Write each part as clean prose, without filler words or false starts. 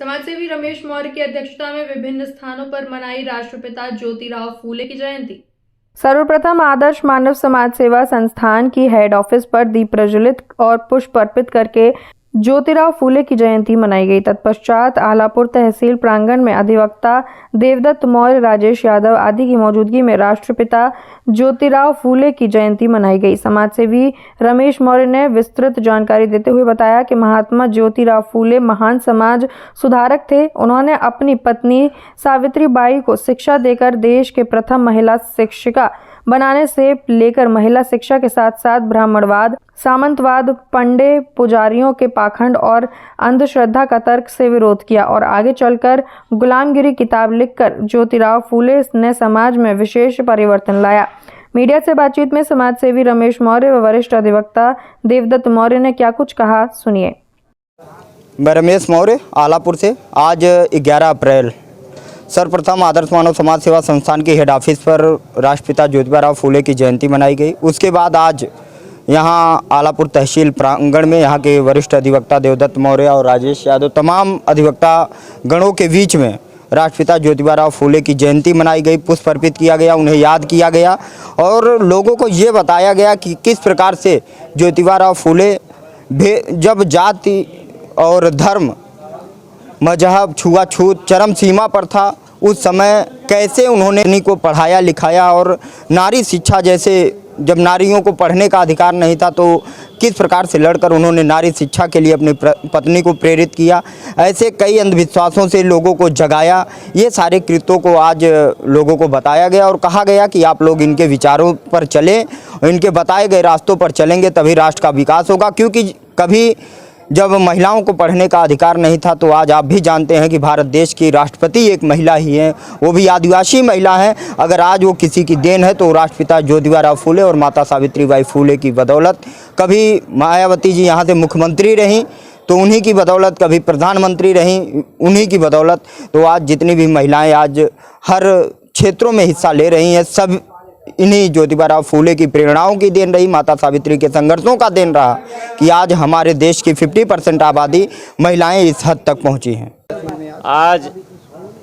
समाजसेवी रमेश मौर्य की अध्यक्षता में विभिन्न स्थानों पर मनाई राष्ट्रपिता ज्योतिराव फूले की जयंती। सर्वप्रथम आदर्श मानव समाज सेवा संस्थान की हेड ऑफिस पर दीप प्रज्वलित और पुष्प अर्पित करके ज्योतिराव फूले की जयंती मनाई गई। तत्पश्चात आलापुर तहसील प्रांगण में अधिवक्ता देवदत्त मौर्य, राजेश यादव आदि की मौजूदगी में राष्ट्रपिता ज्योतिराव फूले की जयंती मनाई गई। समाजसेवी रमेश मौर्य ने विस्तृत जानकारी देते हुए बताया कि महात्मा ज्योतिराव फूले महान समाज सुधारक थे। उन्होंने अपनी पत्नी सावित्रीबाई को शिक्षा देकर देश के प्रथम महिला शिक्षिका बनाने से लेकर महिला शिक्षा के साथ साथ ब्राह्मणवाद, सामंतवाद, पंडे पुजारियों के पाखंड और अंधश्रद्धा का तर्क से विरोध किया और आगे चलकर गुलामगिरी किताब लिखकर ज्योतिराव फूले ने समाज में विशेष परिवर्तन लाया। मीडिया से बातचीत में समाजसेवी रमेश मौर्य व वरिष्ठ अधिवक्ता देवदत्त मौर्य ने क्या कुछ कहा, सुनिए। मैं रमेश मौर्य आलापुर से। आज 11 अप्रैल सर्वप्रथम आदर्श मानव समाज सेवा संस्थान की हेड ऑफिस पर राष्ट्रपिता ज्योतिराव फूले की जयंती मनाई गई। उसके बाद आज यहाँ आलापुर तहसील प्रांगण में यहाँ के वरिष्ठ अधिवक्ता देवदत्त मौर्य और राजेश यादव तमाम अधिवक्ता गणों के बीच में राष्ट्रपिता ज्योतिराव फूले की जयंती मनाई गई, पुष्प अर्पित किया गया, उन्हें याद किया गया और लोगों को ये बताया गया कि किस प्रकार से ज्योतिराव फूले जब जाति और धर्म, मजहब, छुआछूत चरम सीमा पर था, उस समय कैसे उन्होंने इन्हीं को पढ़ाया लिखाया और नारी शिक्षा जैसे जब नारियों को पढ़ने का अधिकार नहीं था तो किस प्रकार से लड़कर उन्होंने नारी शिक्षा के लिए अपनी पत्नी को प्रेरित किया। ऐसे कई अंधविश्वासों से लोगों को जगाया। ये सारे कृत्यों को आज लोगों को बताया गया और कहा गया कि आप लोग इनके विचारों पर चलें, इनके बताए गए रास्तों पर चलेंगे तभी राष्ट्र का विकास होगा। क्योंकि कभी जब महिलाओं को पढ़ने का अधिकार नहीं था तो आज आप भी जानते हैं कि भारत देश की राष्ट्रपति एक महिला ही है, वो भी आदिवासी महिला है। अगर आज वो किसी की देन है तो राष्ट्रपिता ज्योतिराव फूले और माता सावित्रीबाई फूले की बदौलत। कभी मायावती जी यहाँ से मुख्यमंत्री रहीं तो उन्हीं की बदौलत, कभी प्रधानमंत्री रहीं उन्हीं की बदौलत। तो आज जितनी भी महिलाएँ आज हर क्षेत्रों में हिस्सा ले रही हैं, सब इन्हीं ज्योतिराव फूले की प्रेरणाओं की देन रही, माता सावित्री के संघर्षों का देन रहा कि आज हमारे देश की 50% आबादी महिलाएं इस हद तक पहुंची हैं। आज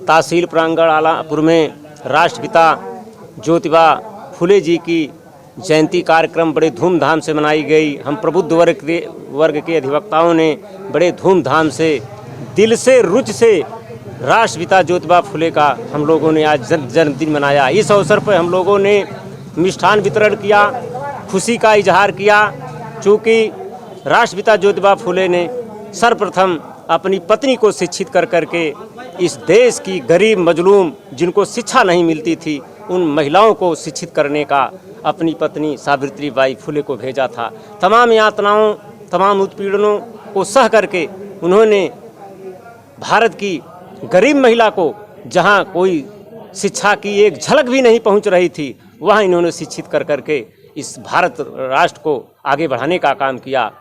तहसील प्रांगण आलापुर में राष्ट्रपिता ज्योतिराव फूले जी की जयंती कार्यक्रम बड़े धूमधाम से मनाई गई। हम प्रबुद्ध वर्ग के अधिवक्ताओं ने बड़े धूमधाम से, दिल से, रुचि से राष्ट्रपिता ज्योतिराव फूले का हम लोगों ने आज जन्मदिन मनाया। इस अवसर पर हम लोगों ने मिष्ठान वितरण किया, खुशी का इजहार किया, चूँकि राष्ट्रपिता ज्योतिराव फूले ने सर्वप्रथम अपनी पत्नी को शिक्षित कर करके इस देश की गरीब मजलूम जिनको शिक्षा नहीं मिलती थी उन महिलाओं को शिक्षित करने का अपनी पत्नी सावित्रीबाई फूले को भेजा था। तमाम यातनाओं, तमाम उत्पीड़नों को सह करके उन्होंने भारत की गरीब महिला को, जहां कोई शिक्षा की एक झलक भी नहीं पहुंच रही थी, वहां इन्होंने शिक्षित कर करके इस भारत राष्ट्र को आगे बढ़ाने का काम किया।